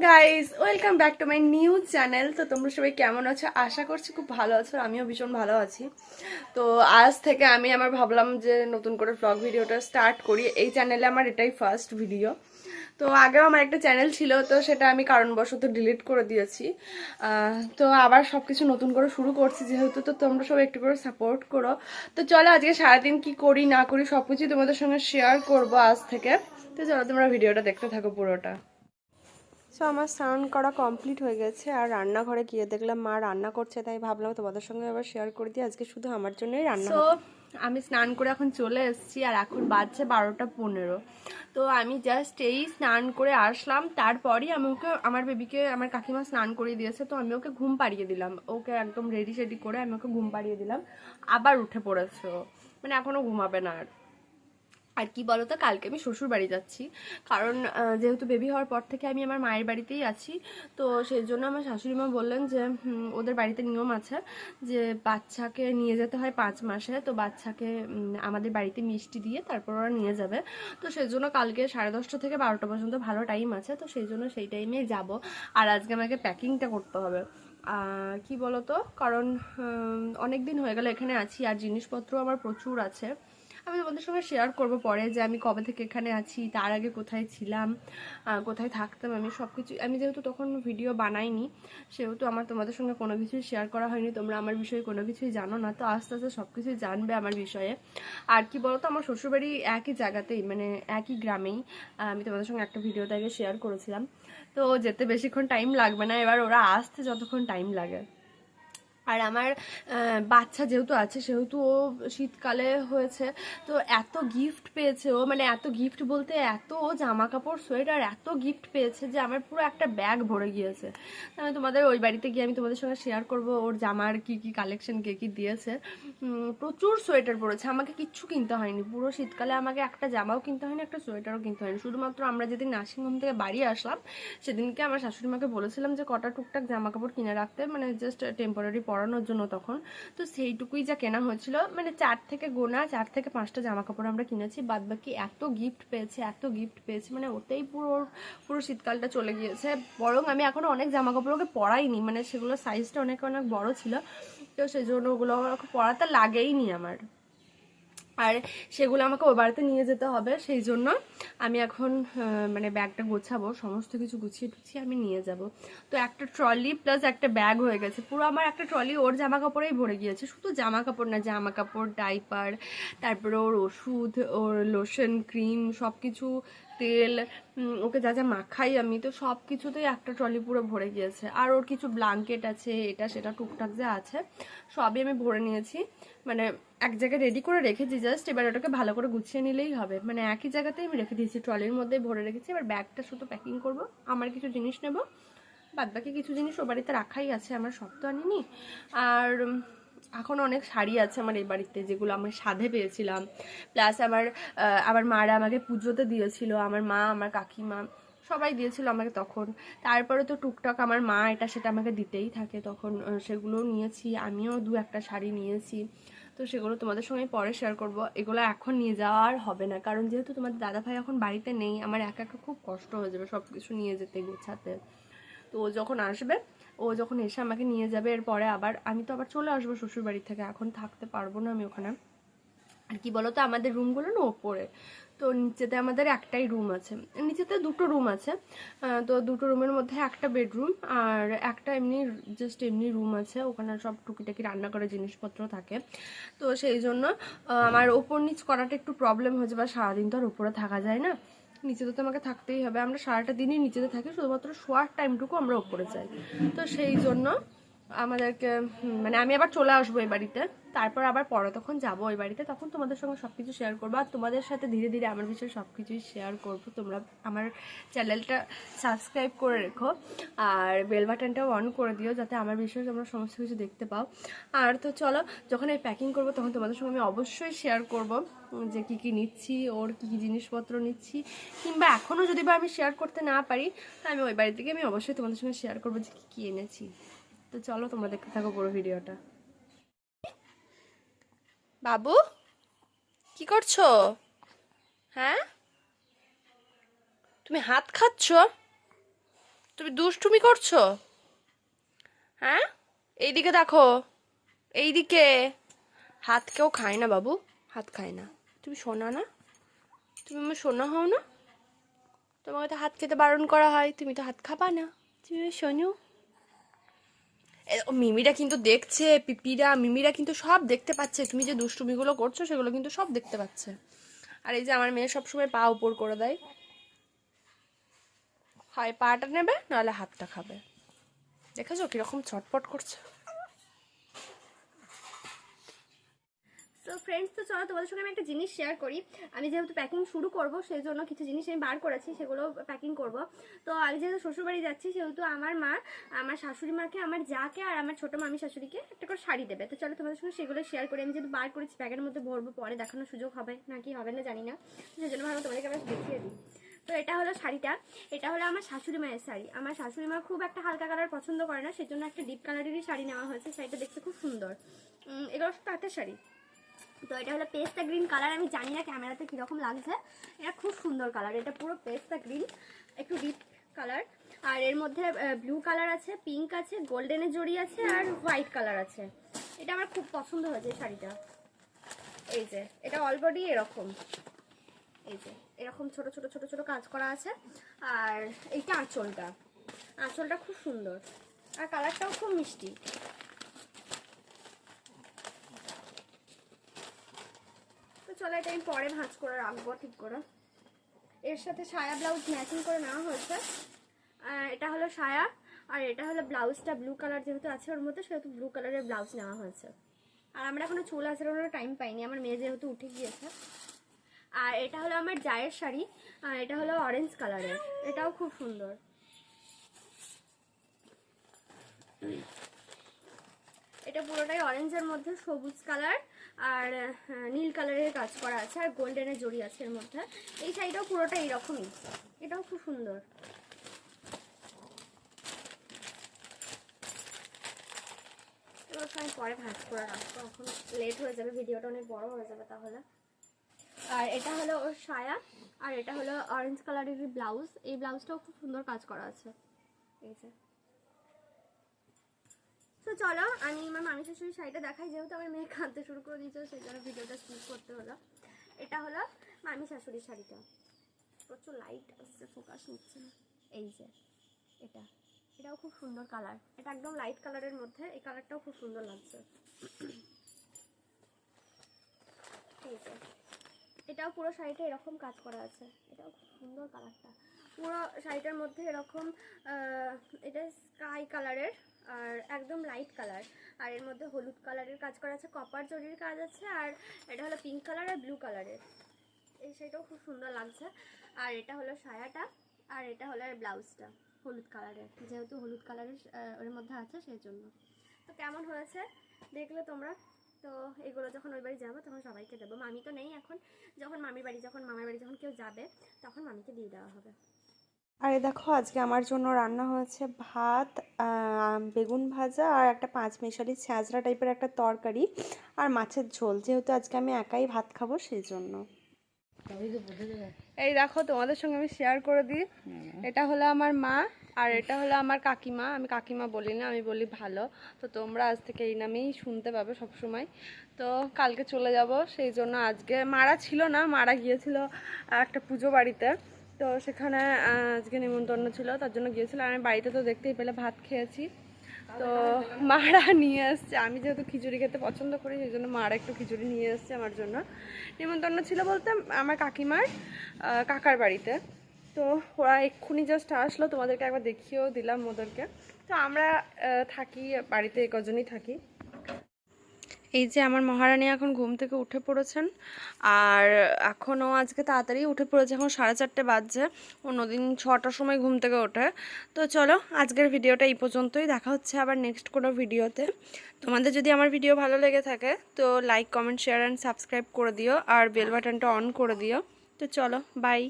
Guys, welcome back to my new channel. তো তোমরা সবাই কেমন আছো? আশা করছি খুব ভালো আছো। আমিও ভীষণ ভালো আছি। তো আজ থেকে আমি ভাবলাম যে নতুন করে ব্লগ ভিডিওটা স্টার্ট করি। এই চ্যানেলে আমার এটাই ফার্স্ট ভিডিও। তো আগেও আমার একটা চ্যানেল ছিল, তো সেটা আমি কারণবশত ডিলিট করে দিয়েছি। তো আবার সবকিছু নতুন করে শুরু করছি যেহেতু। তো তোমরা সবাই একটু করে সাপোর্ট করো। তো চলো আজকে সারাদিন কি করি না করি সবকিছু তোমাদের সঙ্গে শেয়ার করবো আজ থেকে। তো চলো তোমরা ভিডিওটা দেখতে থাকো পুরোটা। সো আমার স্নান করা কমপ্লিট হয়ে গেছে, আর রান্নাঘরে গিয়ে দেখলাম মা রান্না করছে, তাই ভাবলাম তোমাদের সঙ্গে আবার শেয়ার করে দিই। আজকে শুধু আমার জন্যই রান্না। সো আমি স্নান করে এখন চলে এসেছি, আর এখন বাজছে 12টা 15। তো আমি জাস্ট এই স্নান করে আসলাম, তারপরই আমি ওকে, আমার বেবিকে আমার কাকিমা স্নান করিয়ে দিয়েছে, তো আমি ওকে ঘুম পাড়িয়ে দিলাম। ওকে একদম রেডি সেডি করে আমি ওকে ঘুম পাড়িয়ে দিলাম। আবার উঠে পড়েছে ও, মানে এখনও ঘুমাবে না। আর কি বলতো, কালকে আমি শ্বশুর বাড়ি যাচ্ছি, কারণ যেহেতু বেবি হওয়ার পর থেকে আমি আমার মায়ের বাড়িতেই আছি। তো সেই জন্য আমার শাশুড়ি মা বললেন যে ওদের বাড়িতে নিয়ম আছে যে বাচ্চাকে নিয়ে যেতে হয় 5 মাসে। তো বাচ্চাকে আমাদের বাড়িতে মিষ্টি দিয়ে তারপর ওরা নিয়ে যাবে। তো সেই জন্য কালকে 10:30 থেকে 12টা পর্যন্ত ভালো টাইম আছে, তো সেই জন্য সেই টাইমে যাব। আর আজকে আমাকে প্যাকিংটা করতে হবে। কি বলতো, কারণ অনেক দিন হয়ে গেল এখানে আছি, আর জিনিসপত্র আমার প্রচুর আছে। আমি তোমাদের সঙ্গে শেয়ার করব পরে যে আমি কবে থেকে এখানে আছি, তার আগে কোথায় ছিলাম, কোথায় থাকতাম। আমি সব কিছু, আমি যেহেতু তখন ভিডিও বানাইনি, সেহেতু আমার তোমাদের সঙ্গে কোনো কিছুই শেয়ার করা হয়নি। তোমরা আমার বিষয়ে কোনো কিছুই জানো না, তো আস্তে আস্তে সব কিছুই জানবে আমার বিষয়ে। আর কি বলতো, আমার শ্বশুরবাড়ি একই জায়গাতেই, মানে একই গ্রামেই। আমি তোমাদের সঙ্গে একটা ভিডিওতে আগে শেয়ার করেছিলাম। তো যেতে বেশিক্ষণ টাইম লাগবে না, এবার ওরা আসতে যতক্ষণ টাইম লাগে। আর আমার বাচ্চা যেহেতু আছে, সেহেতু ও শীতকালে হয়েছে, তো এত গিফট পেয়েছে ও, মানে এত গিফট বলতে এত জামা কাপড় সোয়েটার এত গিফট পেয়েছে যে আমার পুরো একটা ব্যাগ ভরে গিয়েছে। আমি তোমাদের ওই বাড়িতে গিয়ে আমি তোমাদের সঙ্গে শেয়ার করব ওর জামার কি কি কালেকশন, কে কি দিয়েছে। প্রচুর সোয়েটার পরেছে, আমাকে কিচ্ছু কিনতে হয়নি। পুরো শীতকালে আমাকে একটা জামাও কিনতে হয়নি, একটা সোয়েটারও কিনতে হয়নি। শুধুমাত্র আমরা যেদিন নার্সিংহোম থেকে বাড়ি আসলাম, সেদিনকে আমার শাশুড়ি মাকে বলেছিলাম যে কটা টুকটাক জামা কাপড় কিনে রাখতে, মানে জাস্ট টেম্পোরারি পরানোর জন্য তখন। তো সেইটুকুই যা কেনা হয়েছিল, মানে 4 থেকে 5টা জামা কাপড় আমরা কিনেছি। বাদ বাকি এত গিফট পেয়েছে, এত গিফট পেয়েছে, মানে ওতেই পুরো পুরো শীতকালটা চলে গিয়েছে। বরং আমি এখনো অনেক জামা কাপড় ওকে পরাইনি, মানে সেগুলো সাইজটা অনেক অনেক বড় ছিল, তো সেই জন্য ওগুলো ওকে পরাতে লাগেইনি আমার। আর সেগুলো আমাকে ওই বাড়িতে নিয়ে যেতে হবে, সেই জন্য আমি এখন মানে ব্যাগটা গোছাবো, সমস্ত কিছু গুছিয়ে টুছিয়ে আমি নিয়ে যাব। তো একটা ট্রলি প্লাস একটা ব্যাগ হয়ে গেছে পুরো। আমার একটা ট্রলি ওর জামা কাপড়েই ভরে গিয়েছে। শুধু জামা কাপড় না, জামা কাপড়, ডাইপার, তারপরে ওর ওষুধ, ওর লোশন, ক্রিম, সব কিছু, তেল, ওকে যা যা মাখাই আমি, তো সব কিছুতেই একটা ট্রলি পুরো ভরে গিয়েছে। আর ওর কিছু ব্ল্যাঙ্কেট আছে, এটা সেটা টুকটাক যা আছে সবই আমি ভরে নিয়েছি, মানে এক জায়গায় রেডি করে রেখেছি। জাস্ট এবার ওটাকে ভালো করে গুছিয়ে নিলেই হবে, মানে একই জায়গাতেই আমি রেখে দিয়েছি, ট্রলির মধ্যেই ভরে রেখেছি। এবার ব্যাগটা শুধু প্যাকিং করব, আমার কিছু জিনিস নেব, বাদ বাকি কিছু জিনিস ও বাড়িতে রাখাই আছে, আমার সব তো আনিনি। আর এখন অনেক শাড়ি আছে আমার এই বাড়িতে, যেগুলো আমি সাধে পেয়েছিলাম, প্লাস আমার মারা আমাকে পুজোতে দিয়েছিল, আমার মা, আমার কাকিমা সবাই দিয়েছিল আমাকে তখন। তারপরে তো টুকটাক আমার মা এটা সেটা আমাকে দিতেই থাকে, তখন সেগুলোও নিয়েছি। আমিও 2-1টা শাড়ি নিয়েছি, তো সেগুলো তোমাদের সঙ্গে পরে শেয়ার করব। এগুলো এখন নিয়ে যাওয়ার হবে না, কারণ যেহেতু তোমাদের দাদাভাই এখন বাড়িতে নেই, আমার একা একা খুব কষ্ট হয়ে যাবে সব কিছু নিয়ে যেতে, গোছাতে। তো ও যখন আসবে, ও যখন এসে আমাকে নিয়ে যাবে, এরপরে আবার আমি তো আবার চলে আসবো শ্বশুর বাড়ি থেকে, এখন থাকতে পারবো না আমি ওখানে। আর কি বলতো, আমাদের রুমগুলো না ওপরে, তো নিচেতে আমাদের একটাই রুম আছে, নিচেতে 2টো রুম আছে। তো 2টো রুমের মধ্যে একটা বেডরুম আর একটা এমনি জাস্ট এমনি রুম আছে, ওখানে সব টুকিটাকি রান্না করার জিনিসপত্র থাকে। তো সেই জন্য আমার ওপর নিচ করাটা একটু প্রবলেম হয়েছে, বা সারাদিন তো আর উপরে থাকা যায় না, নিচেতে তো আমাকে থাকতেই হবে। আমরা সারাটা দিনই নিচেতে থাকি, শুধুমাত্র শোয়ার টাইমটুকু আমরা ওপরে যাই। তো সেই জন্য আমাদেরকে মানে আমি আবার চলে আসবো এই বাড়িতে, তারপর আবার পরে তখন যাবো ওই বাড়িতে, তখন তোমাদের সঙ্গে সব কিছু শেয়ার করবো। আর তোমাদের সাথে ধীরে ধীরে আমার বিষয়ে সব কিছুই শেয়ার করবো। তোমরা আমার চ্যানেলটা সাবস্ক্রাইব করে রেখো, আর বেল বাটনটাও অন করে দিও, যাতে আমার বিষয়ে তোমরা সমস্ত কিছু দেখতে পাও। আর তো চলো, যখন এই প্যাকিং করবো তখন তোমাদের সঙ্গে আমি অবশ্যই শেয়ার করবো যে কী কী নিচ্ছি, ওর কী কী জিনিসপত্র নিচ্ছি, কিংবা এখনও যদি বা আমি শেয়ার করতে না পারি, তা আমি ওই বাড়ি থেকে আমি অবশ্যই তোমাদের সঙ্গে শেয়ার করবো যে কী কী এনেছি। তো চলো তোমরা দেখতে থাকো পুরো ভিডিওটা। বাবু, কি করছো? হ্যাঁ, তুমি হাত খাচ্ছ? তুমি তুমি দুষ্টুমি করছো? হ্যাঁ, এইদিকে দেখো, এইদিকে। হাত কেউ খায় না বাবু, হাত খায় না। তুমি সোনা না? তুমি আমার সোনা হও না? তোমাকে তো হাত খেতে বারণ করা হয়, তুমি তো হাত খাবা না। তুমি শোনো। মিমিরা কিন্তু দেখছে, পিপিরা মিমিরা কিন্তু সব দেখতে পাচ্ছে, তুমি যে দুষ্টুমিগুলো করছো সেগুলো কিন্তু সব দেখতে পাচ্ছে। আর এই যে আমার মেয়ে সবসময় পা উপর করে দেয়, হয় পাটা নেবে নাহলে হাতটা খাবে। দেখেছো কিরকম ছটপট করছে। তো ফ্রেন্ডস, তো চলো তোমাদের সঙ্গে আমি একটা জিনিস শেয়ার করি। আমি যেহেতু প্যাকিং শুরু করব সেই জন্য কিছু জিনিস আমি বার করেছি, সেগুলো প্যাকিং করব। তো আমি যেহেতু শ্বশুরবাড়ি যাচ্ছি সেহেতু আমার মা আমার শাশুড়ি মাকে, আমার যাকে আর আমার ছোটো মামি শাশুড়িকে একটা করে শাড়ি দেবে। তো চলো তোমাদের সঙ্গে সেগুলো শেয়ার করি। আমি যেহেতু বার করেছি প্যাকের মধ্যে ভরবো, পরে দেখানোর সুযোগ হবে নাকি হবে না জানি না, সেই জন্য ভালো তোমাদেরকে আমি দেখিয়ে দিই। তো এটা হলো শাড়িটা, এটা হলো আমার শাশুড়ি মায়ের শাড়ি। আমার শাশুড়ি মা খুব একটা হালকা কালার পছন্দ করে না, সেই জন্য একটা ডিপ কালারেরই শাড়ি নেওয়া হয়েছে। শাড়িটা দেখতে খুব সুন্দর, এগুলো সব তাঁতের শাড়ি। তো এটা হলো পেস্তা গ্রিন কালার। আমি জানি না ক্যামেরাতে কীরকম লাগছে, এটা খুব সুন্দর কালার। এটা পুরো পেস্তা গ্রিন, একটু ডিপ কালার। আর এর মধ্যে ব্লু কালার আছে, পিঙ্ক আছে, গোল্ডেনের জড়ি আছে, আর হোয়াইট কালার আছে। এটা আমার খুব পছন্দ হয়েছে শাড়িটা। এই যে এটা অলরেডি এরকম, এই যে এরকম ছোট ছোট ছোট ছোট কাজ করা আছে। আর এইটা আঁচলটা, আঁচলটা খুব সুন্দর, আর কালারটাও খুব মিষ্টি। চলো এটা আমি পরে ভাঁজ করে রাখবো ঠিক করে। এর সাথে সায়া ব্লাউজ ম্যাচিং করে নেওয়া হয়েছে। এটা হলো সায়া, আর এটা হলো ব্লাউজটা ব্লু কালার যেহেতু আছে ওর মধ্যে, সেহেতু ব্লু কালারের ব্লাউজ নেওয়া হয়েছে। আর আমরা এখনো চুল আঁচড়ানোর টাইম পাইনি, আমার মেয়ে যেহেতু উঠে গিয়েছে। আর এটা হলো আমার জায়ের শাড়ি, আর এটা হলো অরেঞ্জ কালারের, এটাও খুব সুন্দর। এটা পুরোটাই অরেঞ্জের মধ্যে সবুজ কালার আর নীল কালারের কাজ করা আছে, আর গোল্ডেনের জড়ি আছে এর মধ্যে। এই শাড়িটাও পুরোটা এইরকমই, এটাও খুব সুন্দর। এবার আমি পরে ভাঁজ করে রাখবো, এখন লেট হয়ে যাবে, ভিডিওটা অনেক বড় হয়ে যাবে তাহলে। আর এটা হলো ওর সায়া, আর এটা হলো অরেঞ্জ কালারের ব্লাউজ। এই ব্লাউজটাও খুব সুন্দর কাজ করা আছে, এই যে। তো চলো আমি আমার মামি শাশুড়ির শাড়িটা দেখাই, যেহেতু আমার মেয়ে কাঁদতে শুরু করে দিয়েছে সেই জন্য ভিডিওটা স্কিপ করতে হলো। এটা হলো মামি শাশুড়ির শাড়িটা, প্রচুর লাইট আসছে, ফোকাস নিচ্ছে না। এই যে এটাও খুব সুন্দর কালার, এটা একদম লাইট কালারের মধ্যে, এই কালারটাও খুব সুন্দর লাগছে। এই যে এটাও পুরো শাড়িটা এরকম কাজ করা আছে, এটাও খুব সুন্দর কালারটা। পুরো শাড়িটার মধ্যে এরকম এটা স্কাই কালারের আর একদম লাইট কালার, আর এর মধ্যে হলুদ কালারের কাজ করা আছে, কপার জরির কাজ আছে, আর এটা হলো পিঙ্ক কালার আর ব্লু কালারের। এই শাড়িটাও খুব সুন্দর লাগছে। আর এটা হলো সায়াটা, আর এটা হলো ব্লাউজটা হলুদ কালারের, যেহেতু হলুদ কালারের ওর মধ্যে আছে সেই জন্য। তো কেমন হয়েছে দেখলে তোমরা? তো এগুলো যখন ওই বাড়ি যাবো তখন সবাইকে দেবো। মামি তো নেই এখন, যখন মামির বাড়ি যখন মামার বাড়ি যখন কেউ যাবে তখন মামিকে দিয়ে দেওয়া হবে। আরে দেখো আজকে আমার জন্য রান্না হয়েছে ভাত, বেগুন ভাজা, আর একটা পাঁচমিশালি ছ্যাঁচড়া টাইপের একটা তরকারি, আর মাছের ঝোল। যেহেতু আজকে আমি একাই ভাত খাবো সেই জন্য। এই দেখো তোমাদের সঙ্গে আমি শেয়ার করে দিই, এটা হলো আমার মা আর এটা হলো আমার কাকিমা। আমি কাকিমা বলি না, আমি বলি ভালো। তো তোমরা আজ থেকে এই নামেই শুনতে পাবে সব সময়। তো কালকে চলে যাব, সেই জন্য আজকে মারা ছিল না, মারা গিয়েছিল একটা পুজো বাড়িতে। তো সেখানে আজকে নিমন্ত্রণ ছিল, তার জন্য গিয়েছিল। আমি বাড়িতে তো দেখতেই পেলে ভাত খেয়েছি। তো মারা নিয়ে আসছে, আমি যেহেতু খিচুড়ি খেতে পছন্দ করি সেই জন্য মারা একটু খিচুড়ি নিয়ে এসছে আমার জন্য। নিমন্ত্রণ ছিল বলতে আমার কাকিমার কাকার বাড়িতে। তো ওরা এক্ষুনি জাস্ট আসলো, তোমাদেরকে একবার দেখিয়েও দিলাম ওদেরকে। তো আমরা থাকি বাড়িতে, কজনই থাকি। এই যে আমার মহারানী এখন ঘুম থেকে উঠে পড়েছেন, আর এখনও আজকে তাড়াতাড়ি উঠে পড়েছে, এখন 4:30 বাজছে। অন্যদিন 6টার সময় ঘুম থেকে ওঠে। তো চলো আজকের ভিডিওটা এই পর্যন্তই, দেখা হচ্ছে আবার নেক্সট কোনো ভিডিওতে। তোমাদের যদি আমার ভিডিও ভালো লেগে থাকে তো like, comment, share and subscribe করে দিও, আর বেল বাটনটা অন করে দিও। তো চলো বাই।